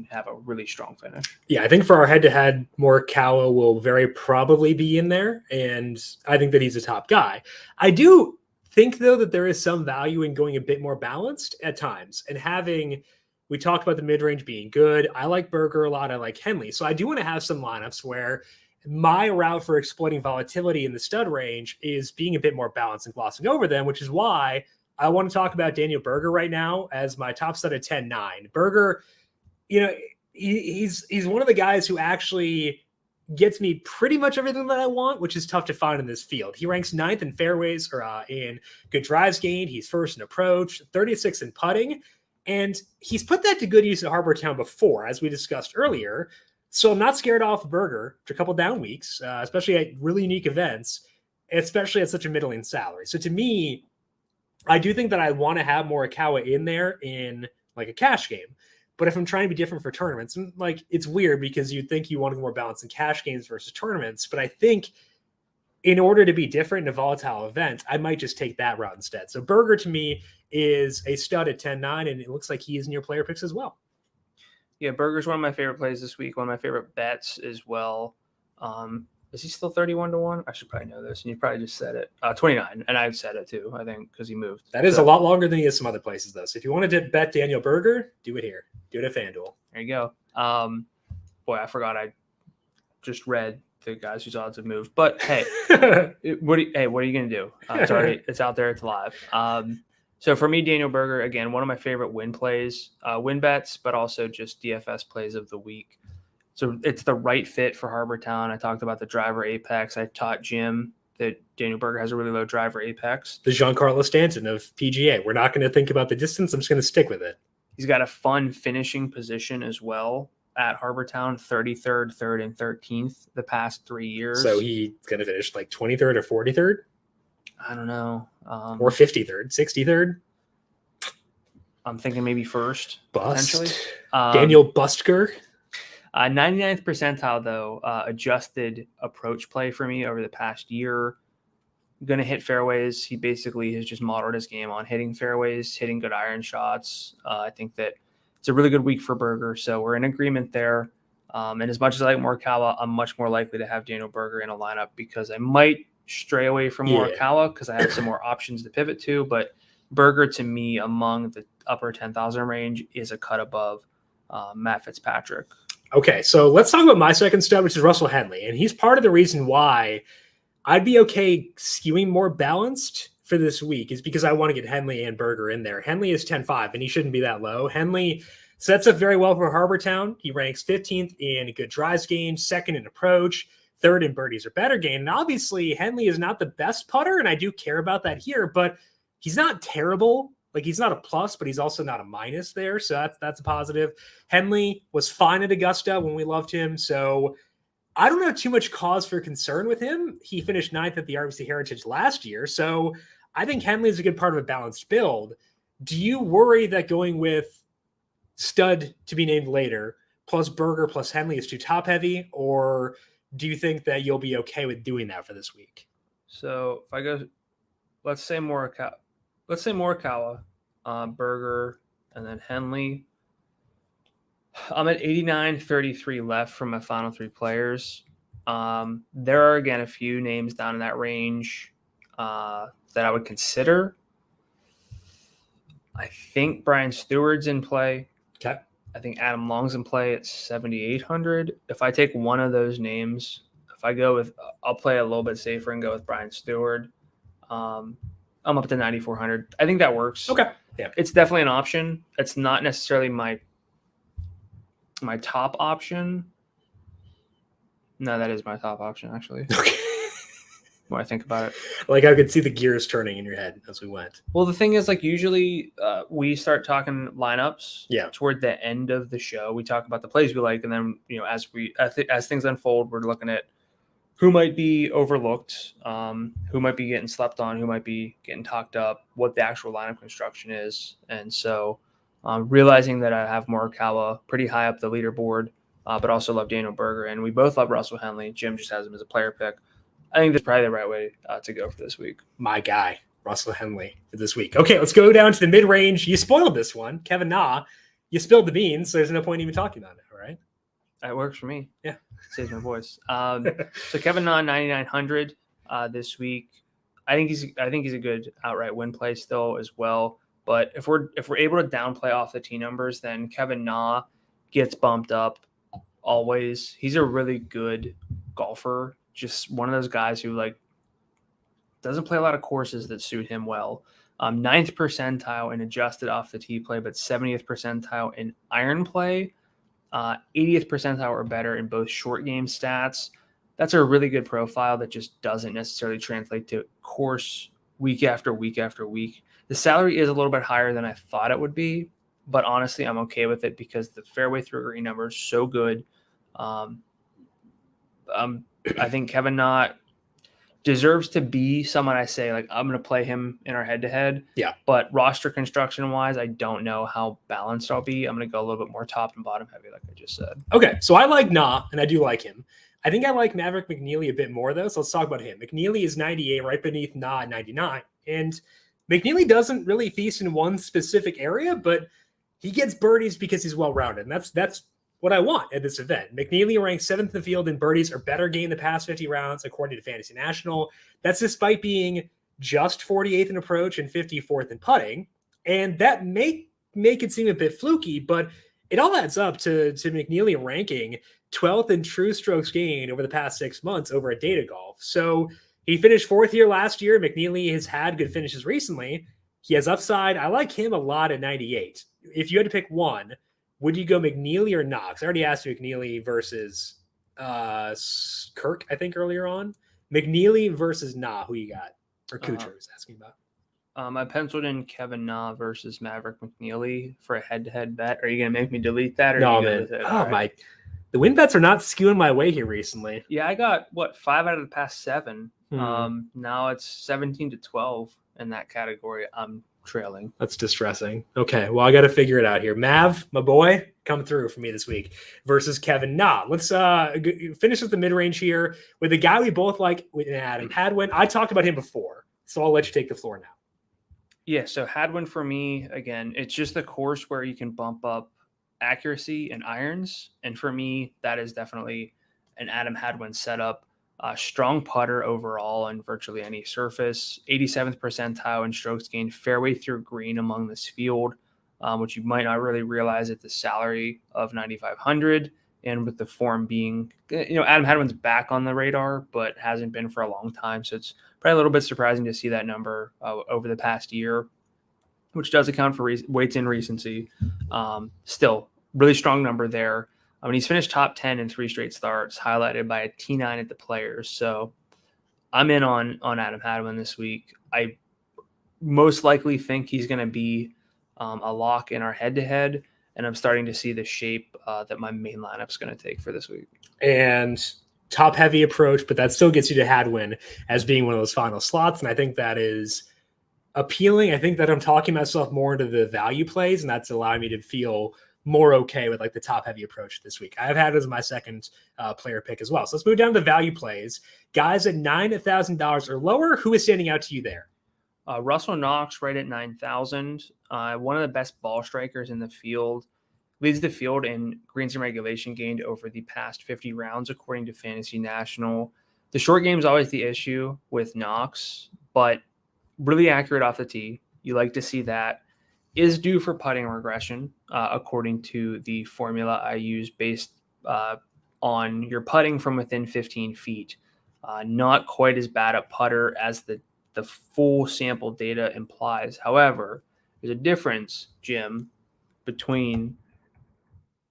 have a really strong finish. Yeah, I think for our head-to-head, Morikawa will very probably be in there, and I think that he's a top guy. I do think, though, that there is some value in going a bit more balanced at times and having – we talked about the mid-range being good. I like Berger a lot. I like Henley. So I do want to have some lineups where my route for exploiting volatility in the stud range is being a bit more balanced and glossing over them, which is why – I want to talk about Daniel Berger right now as my top stud at 10-9. Berger, he's one of the guys who actually gets me pretty much everything that I want, which is tough to find in this field. He ranks 9th in fairways or in good drives gained. He's first in approach, 36 in putting, and he's put that to good use at Harbour Town before, as we discussed earlier. So I'm not scared off Berger for a couple down weeks, especially at really unique events, especially at such a middling salary. So to me, I do think that I want to have Morikawa in there in like a cash game. But if I'm trying to be different for tournaments, and like it's weird because you'd think you want to be more balanced in cash games versus tournaments. But I think in order to be different in a volatile event, I might just take that route instead. So Berger to me is a stud at 10-9, and it looks like he is in your player picks as well. Yeah, Berger's one of my favorite plays this week, one of my favorite bets as well. Is he still 31-1? I should probably know this, and you probably just said it. 29, and I've said it too, I think, because he moved. That is a lot longer than he is some other places, though. So if you wanted to bet Daniel Berger, do it here. Do it at FanDuel. There you go. Boy, I forgot I just read the guys whose odds have moved. But hey, what are you gonna do? It's out there, it's live. So for me, Daniel Berger, again, one of my favorite win plays, win bets, but also just DFS plays of the week. So it's the right fit for Harbour Town. I talked about the driver apex. I taught Jim that Daniel Berger has a really low driver apex. The Giancarlo Stanton of PGA. We're not going to think about the distance. I'm just going to stick with it. He's got a fun finishing position as well at Harbour Town, 33rd, 3rd, and 13th the past 3 years. So he's going to finish like 23rd or 43rd? I don't know. Or 53rd, 63rd? I'm thinking maybe first. Potentially. Daniel Bustker? 99th percentile, though, adjusted approach play for me over the past year. Going to hit fairways. He basically has just modeled his game on hitting fairways, hitting good iron shots. I think that it's a really good week for Berger, so we're in agreement there. And as much as I like Morikawa, I'm much more likely to have Daniel Berger in a lineup because I might stray away from Morikawa because I have some more options to pivot to. But Berger, to me, among the upper 10,000 range, is a cut above Matt Fitzpatrick. Okay, so let's talk about my second stud, which is Russell Henley. And he's part of the reason why I'd be okay skewing more balanced for this week is because I want to get Henley and Berger in there. Henley is 10-5, and he shouldn't be that low. Henley sets up very well for Harbour Town. He ranks 15th in good drives gained, 2nd in approach, 3rd in birdies or better gained. And obviously, Henley is not the best putter, and I do care about that here, but he's not terrible. Like, he's not a plus, but he's also not a minus there. So that's a positive. Henley was fine at Augusta when we loved him. So I don't have too much cause for concern with him. He finished 9th at the RBC Heritage last year. So I think Henley is a good part of a balanced build. Do you worry that going with stud to be named later plus Berger plus Henley is too top heavy? Or do you think that you'll be okay with doing that for this week? So if I go, let's say Morikawa, Berger, and then Henley. I'm at 89-33 left from my final 3 players. There are, again, a few names down in that range that I would consider. I think Brian Stewart's in play. Okay. I think Adam Long's in play at 7,800. If I take one of those names, I'll play a little bit safer and go with Brian Stewart. I'm up to 9,400. I think that works. Okay. Yeah. It's definitely an option. It's not necessarily my top option. No, that is my top option, actually. Okay. When I think about it. Like, I could see the gears turning in your head as we went. Well, the thing is, like, usually we start talking lineups toward the end of the show. We talk about the plays we like, and then, as things unfold, we're looking at who might be overlooked, who might be getting slept on, who might be getting talked up, what the actual lineup construction is. And so realizing that I have Morikawa pretty high up the leaderboard, but also love Daniel Berger, and we both love Russell Henley. Jim just has him as a player pick. I think that's probably the right way to go for this week. My guy, Russell Henley, for this week. Okay, let's go down to the mid-range. You spoiled this one. Kevin Na, you spilled the beans, so there's no point even talking about it, right? That works for me. Yeah. Saves my voice. So Kevin Na 9,900 this week. I think he's a good outright win play still as well. But if we're able to downplay off the tee numbers, then Kevin Na gets bumped up always. He's a really good golfer. Just one of those guys who like doesn't play a lot of courses that suit him well. 9th percentile in adjusted off the tee play, but 70th percentile in iron play. 80th percentile or better in both short game stats. That's a really good profile that just doesn't necessarily translate to course week after week after week. The salary is a little bit higher than I thought it would be, but honestly, I'm okay with it because the fairway through green number is so good. I think Kevin Na deserves to be someone I say, like, I'm going to play him in our head-to-head. Yeah. But roster construction-wise, I don't know how balanced I'll be. I'm going to go a little bit more top and bottom heavy, like I just said. Okay, so I like Na, and I do like him. I think I like Maverick McNeely a bit more, though, so let's talk about him. McNeely is 98, right beneath Na at 99. And McNeely doesn't really feast in one specific area, but he gets birdies because he's well-rounded, and that's what I want at this event. McNeely ranks 7th in the field in birdies or better gained the past 50 rounds, according to Fantasy National. That's despite being just 48th in approach and 54th in putting. And that may make it seem a bit fluky, but it all adds up to McNeely ranking 12th in true strokes gained over the past 6 months over at Data Golf. So he finished 4th here last year. McNeely has had good finishes recently. He has upside. I like him a lot at 98. If you had to pick one, would you go McNeely or Knox? I already asked you McNeely versus Kirk, I think, earlier on. McNeely versus Na, who you got? Or Kuchar was asking about. I penciled in Kevin Na versus Maverick McNeely for a head-to-head bet. Are you going to make me delete that? Or No, man. Oh, my. The win bets are not skewing my way here recently. Yeah, I got, 5 out of the past 7. Now it's 17-12 in that category. I'm trailing. That's distressing. Okay, well, I got to figure it out here. Mav, my boy, come through for me this week versus Kevin Na. Let's finish with the mid-range here with a guy we both like, with Adam Hadwin. I talked about him before, so I'll let you take the floor now. Yeah, so Hadwin for me, again, it's just the course where you can bump up accuracy and irons. And for me, that is definitely an Adam Hadwin setup. Strong putter overall on virtually any surface. 87th percentile in strokes gained fairway through green among this field, which you might not really realize at the salary of 9,500. And with the form being, Adam Hadwin's back on the radar, but hasn't been for a long time. So it's probably a little bit surprising to see that number over the past year, which does account for weights in recency. Still, really strong number there. I mean, he's finished top 10 in 3 straight starts, highlighted by a T9 at the Players. So I'm in on Adam Hadwin this week. I most likely think he's going to be a lock in our head-to-head, and I'm starting to see the shape that my main lineup's going to take for this week. And top-heavy approach, but that still gets you to Hadwin as being one of those final slots, and I think that is appealing. I think that I'm talking myself more into the value plays, and that's allowing me to feel more okay with like the top heavy approach this week. I've had it as my second player pick as well. So let's move down to the value plays. Guys at $9,000 or lower, who is standing out to you there? Russell Knox right at 9,000. One of the best ball strikers in the field. Leads the field in greens and regulation gained over the past 50 rounds, according to Fantasy National. The short game is always the issue with Knox, but really accurate off the tee. You like to see that. Is due for putting regression, according to the formula I use based on your putting from within 15 feet. Not quite as bad a putter as the full sample data implies. However, there's a difference, Jim, between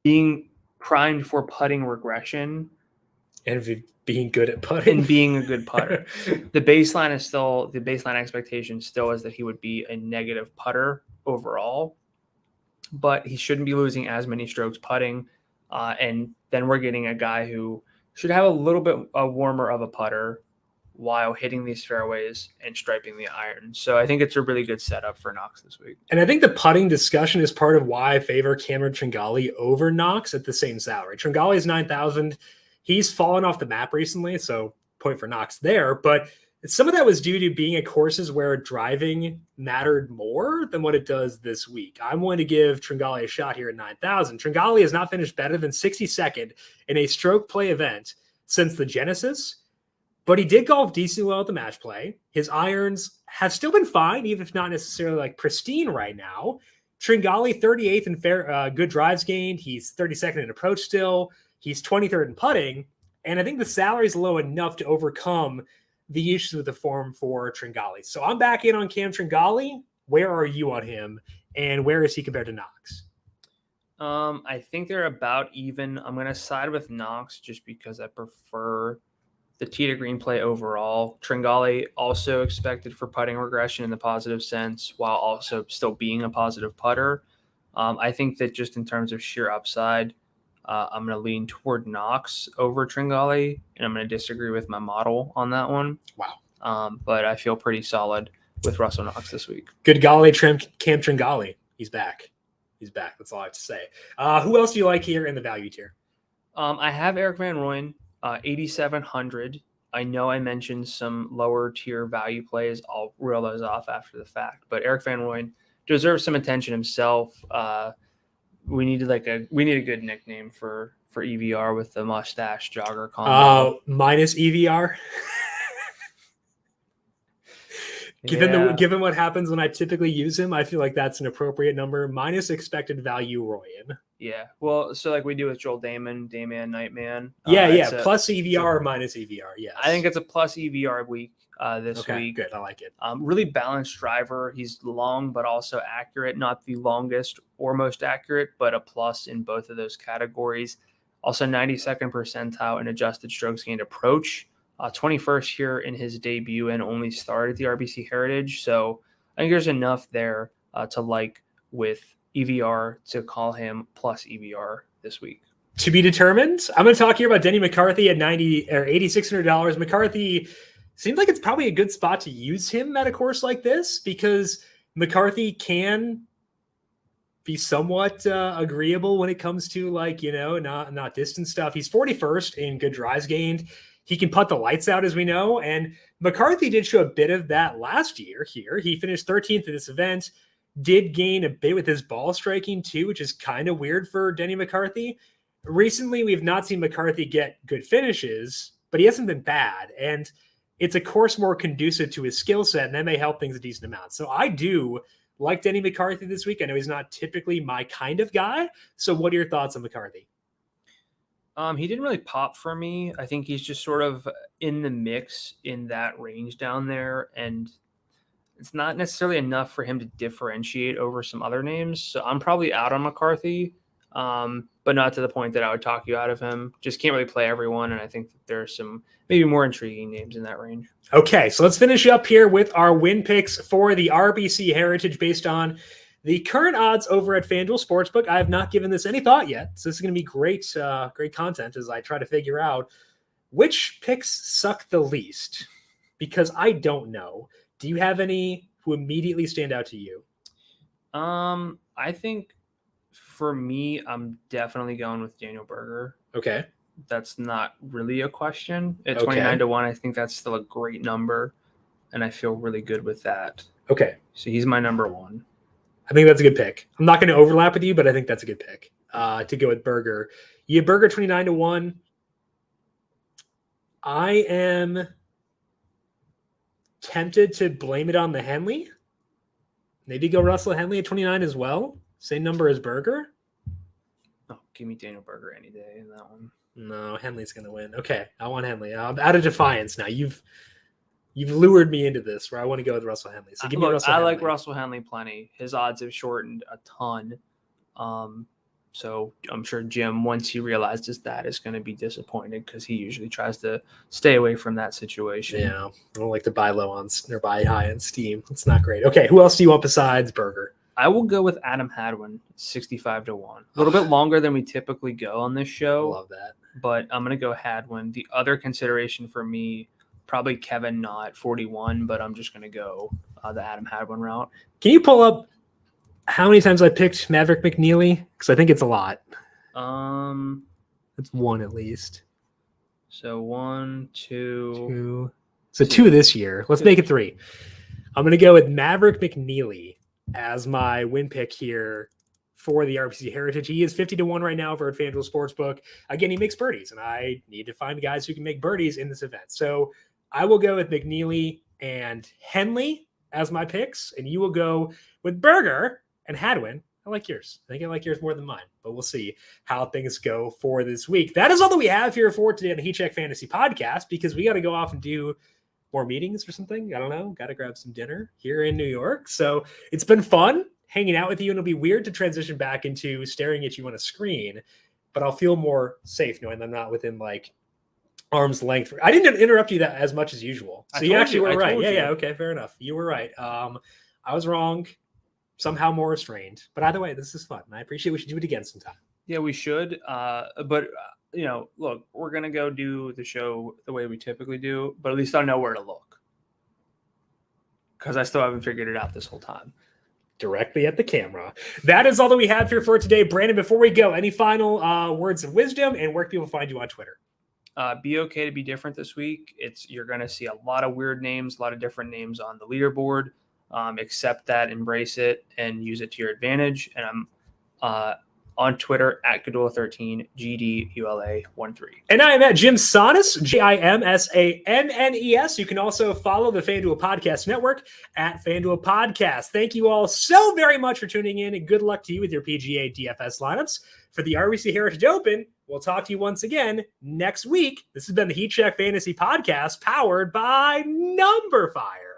being primed for putting regression and being good at putting and being a good putter. The baseline expectation still is that he would be a negative putter overall, but he shouldn't be losing as many strokes putting. And then we're getting a guy who should have a little bit warmer of a putter while hitting these fairways and striping the iron. So I think it's a really good setup for Knox this week. And I think the putting discussion is part of why I favor Cameron Tringali over Knox at the same salary. Tringali is 9,000. He's fallen off the map recently, so point for Knox there. But Some of that was due to being at courses where driving mattered more than what it does this week. I'm going to give Tringali a shot here at 9,000. Tringali has not finished better than 62nd in a stroke play event since the Genesis, but he did golf decently well at the match play. His irons have still been fine, even if not necessarily like pristine right now. Tringali 38th in fair good drives gained. He's 32nd in approach still. He's 23rd in putting. And I think the salary is low enough to overcome the issues with the form for Tringali. So I'm back in on Cam Tringali. Where are you on him? And where is he compared to Knox? I think they're about even. I'm going to side with Knox just because I prefer the tee to green play overall. Tringali also expected for putting regression in the positive sense while also still being a positive putter. I think that just in terms of sheer upside, I'm going to lean toward Knox over Tringali, and I'm going to disagree with my model on that one. Wow. But I feel pretty solid with Russell Knox this week. Good golly, Cam Tringali. He's back. That's all I have to say. Who else do you like here in the value tier? I have Eric Van Rooyen, 8,700. I know I mentioned some lower tier value plays. I'll reel those off after the fact. But Eric Van Rooyen deserves some attention himself. We need a good nickname for EVR with the mustache jogger combo. Minus EVR. Given what happens when I typically use him, I feel like that's an appropriate number. Minus expected value Royan. Yeah. Well, so like we do with Joel Damon, Nightman. Plus EVR or minus EVR. Yes. I think it's a plus EVR week this week. Good. I like it. Really balanced driver. He's long, but also accurate. Not the longest or most accurate, but a plus in both of those categories. Also 92nd percentile in adjusted strokes gained approach. 21st here in his debut and only started the RBC Heritage. So I think there's enough there to like with EVR to call him plus EVR this week. To be determined. I'm going to talk here about Denny McCarthy at $8,600. McCarthy seems like it's probably a good spot to use him at a course like this because McCarthy can be somewhat agreeable when it comes to not distance stuff. He's 41st in good drives gained. He can putt the lights out, as we know, and McCarthy did show a bit of that last year here. He finished 13th at this event, did gain a bit with his ball striking too, which is kind of weird for Denny McCarthy. Recently, we've not seen McCarthy get good finishes, but he hasn't been bad, and it's a course more conducive to his skill set, and that may help things a decent amount. So I do like Denny McCarthy this week. I know he's not typically my kind of guy, so what are your thoughts on McCarthy? He didn't really pop for me. I think he's just sort of in the mix in that range down there, and it's not necessarily enough for him to differentiate over some other names. So I'm probably out on McCarthy, but not to the point that I would talk you out of him. Just can't really play everyone, and I think that there's some maybe more intriguing names in that range. Okay, so let's finish up here with our win picks for the RBC Heritage based on the current odds over at FanDuel Sportsbook. I have not given this any thought yet, so this is going to be great content as I try to figure out which picks suck the least, because I don't know. Do you have any who immediately stand out to you? I think for me, I'm definitely going with Daniel Berger. Okay. That's not really a question. At 29-1, I think that's still a great number, and I feel really good with that. Okay. So he's my number one. I think that's a good pick. I'm not going to overlap with you, but I think that's a good pick to go with Berger. You have Berger 29-1. I am tempted to blame it on the Henley. Maybe go Russell Henley at 29 as well. Same number as Berger. Oh, give me Daniel Berger any day in that one. No, Henley's going to win. Okay, I want Henley. I'm out of defiance now. You've lured me into this where I want to go with Russell Henley. So give me Russell Henley. I like Russell Henley plenty. His odds have shortened a ton. So I'm sure Jim, once he realizes that, is going to be disappointed because he usually tries to stay away from that situation. Yeah, I don't like to buy low on or buy high on Steam. It's not great. Okay, who else do you want besides Berger? I will go with Adam Hadwin, 65-1. A little bit longer than we typically go on this show. I love that. But I'm going to go Hadwin. The other consideration for me, probably Kevin Knott, 41, but I'm just going to go the Adam Hadwin route. Can you pull up how many times I picked Maverick McNeely? Because I think it's a lot. It's one at least. So 1, 2, So 2 this year. Let's make it 3. I'm going to go with Maverick McNeely as my win pick here for the RBC Heritage. He is 50-1 right now over at FanDuel Sportsbook. Again, he makes birdies, and I need to find guys who can make birdies in this event. So I will go with McNeely and Henley as my picks, and you will go with Berger and Hadwin. I like yours. I think I like yours more than mine, but we'll see how things go for this week. That is all that we have here for today on the Heat Check Fantasy Podcast, because we got to go off and do more meetings or something. I don't know. Got to grab some dinner here in New York. So it's been fun hanging out with you, and it'll be weird to transition back into staring at you on a screen, but I'll feel more safe knowing I'm not within like arm's length. I didn't interrupt you that as much as usual. So you actually were right. Yeah. Okay. Fair enough. You were right. I was wrong. Somehow more restrained. But either way, this is fun. And I appreciate we should do it again sometime. Yeah, we should. But look, we're going to go do the show the way we typically do, but at least I know where to look. Because I still haven't figured it out this whole time. Directly at the camera. That is all that we have here for today. Brandon, before we go, any final words of wisdom, and where can people find you on Twitter? Be okay to be different this week. You're going to see a lot of weird names, a lot of different names on the leaderboard. Accept that, embrace it, and use it to your advantage. And I'm on Twitter at Gdula13, GDULA13. And I am at Jim Sannes, JIMSANNES. You can also follow the FanDuel Podcast Network at FanDuel Podcast. Thank you all so very much for tuning in, and good luck to you with your PGA DFS lineups for the RBC Heritage Open. We'll talk to you once again next week. This has been the Heat Check Fantasy Podcast, powered by numberFire.